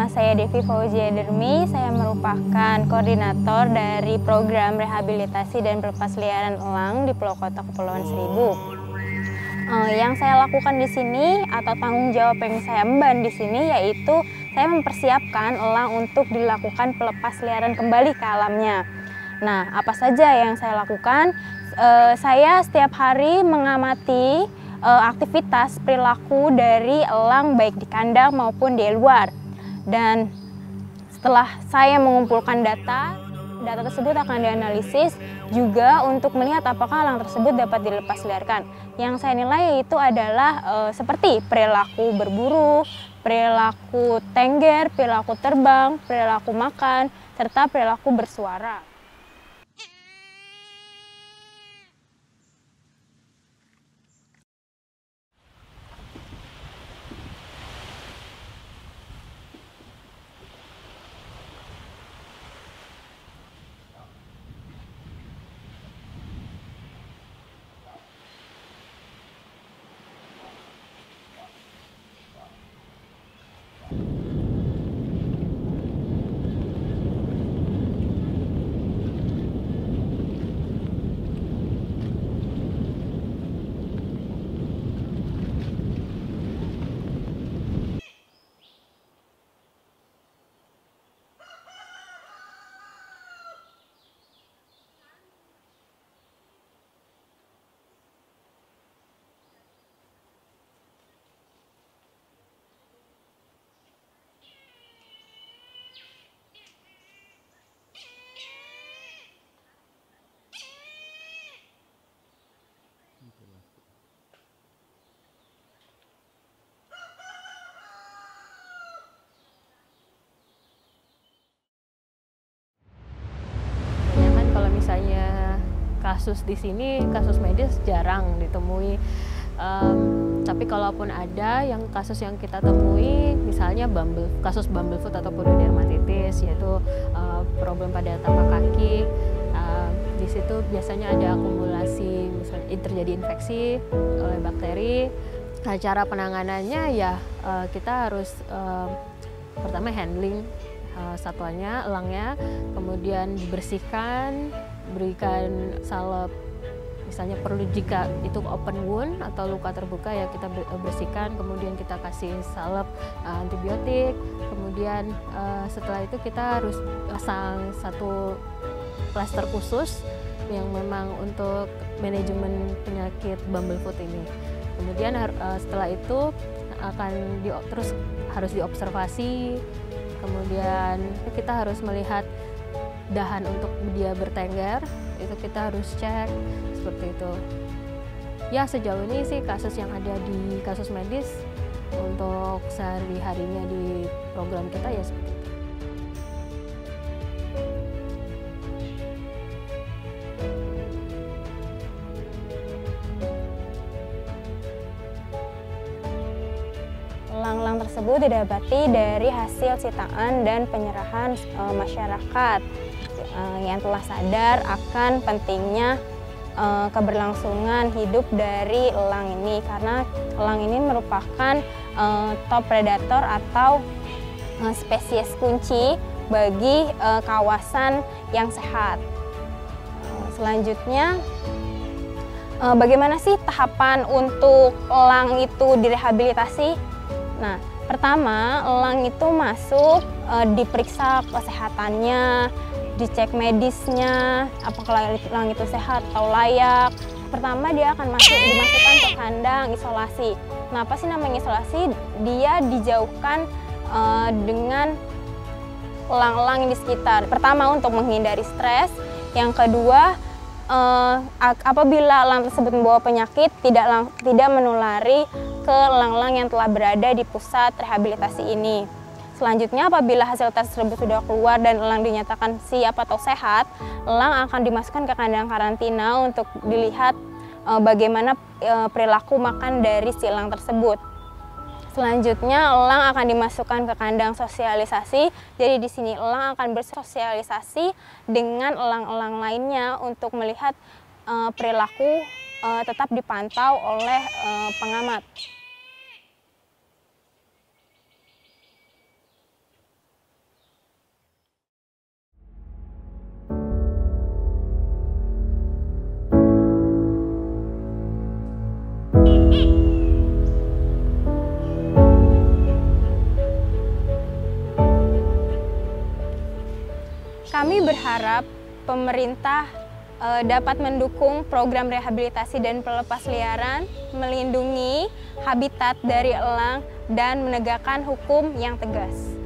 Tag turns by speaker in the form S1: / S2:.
S1: saya Devi Fauzia Dermi, saya merupakan koordinator dari program rehabilitasi dan pelepasliaran elang di Pulau Kota Kepulauan Seribu. Yang saya lakukan di sini atau tanggung jawab yang saya emban di sini yaitu saya mempersiapkan elang untuk dilakukan pelepasliaran kembali ke alamnya. Nah, apa saja yang saya lakukan? Saya setiap hari mengamati aktivitas perilaku dari elang baik di kandang maupun di luar. Dan setelah saya mengumpulkan data tersebut akan dianalisis juga untuk melihat apakah elang tersebut dapat dilepasliarkan. Yang saya nilai itu adalah seperti perilaku berburu, perilaku tengger, perilaku terbang, perilaku makan, serta perilaku bersuara.
S2: Misalnya kasus di sini, kasus medis jarang ditemui. Tapi kalaupun ada yang kasus yang kita temui, misalnya kasus bumblefoot atau pododermatitis, yaitu problem pada tapak kaki. Di situ biasanya ada akumulasi, misalnya terjadi infeksi oleh bakteri. Nah, cara penanganannya ya kita harus pertama handling satwanya, elangnya, kemudian dibersihkan, berikan salep, misalnya perlu jika itu open wound atau luka terbuka ya kita bersihkan, kemudian kita kasih salep antibiotik, kemudian setelah itu kita harus pasang satu plaster khusus yang memang untuk manajemen penyakit bumblefoot ini. Kemudian setelah itu terus harus diobservasi. Kemudian kita harus melihat dahan untuk dia bertengger, itu kita harus cek seperti itu. Ya, sejauh ini sih kasus yang ada di kasus medis untuk sehari-harinya di program kita ya seperti itu.
S1: Elang-elang tersebut didapati dari hasil sitaan dan penyerahan masyarakat yang telah sadar akan pentingnya keberlangsungan hidup dari elang ini, karena elang ini merupakan top predator atau spesies kunci bagi kawasan yang sehat. Selanjutnya, bagaimana sih tahapan untuk elang itu direhabilitasi? Nah, pertama elang itu masuk diperiksa kesehatannya, dicek medisnya, apakah elang itu sehat atau layak. Pertama dia akan dimasukkan ke kandang isolasi. Nah, apa sih namanya isolasi? Dia dijauhkan dengan elang-elang di sekitar. Pertama untuk menghindari stres, yang kedua apabila elang tersebut membawa penyakit tidak menulari ke elang-elang yang telah berada di pusat rehabilitasi ini. Selanjutnya, apabila hasil tes tersebut sudah keluar dan elang dinyatakan siap atau sehat, elang akan dimasukkan ke kandang karantina untuk dilihat bagaimana perilaku makan dari si elang tersebut. Selanjutnya, elang akan dimasukkan ke kandang sosialisasi. Jadi di sini elang akan bersosialisasi dengan elang-elang lainnya untuk melihat perilaku tetap dipantau oleh pengamat. berharap pemerintah dapat mendukung program rehabilitasi dan pelepasliaran, melindungi habitat dari elang, dan menegakkan hukum yang tegas.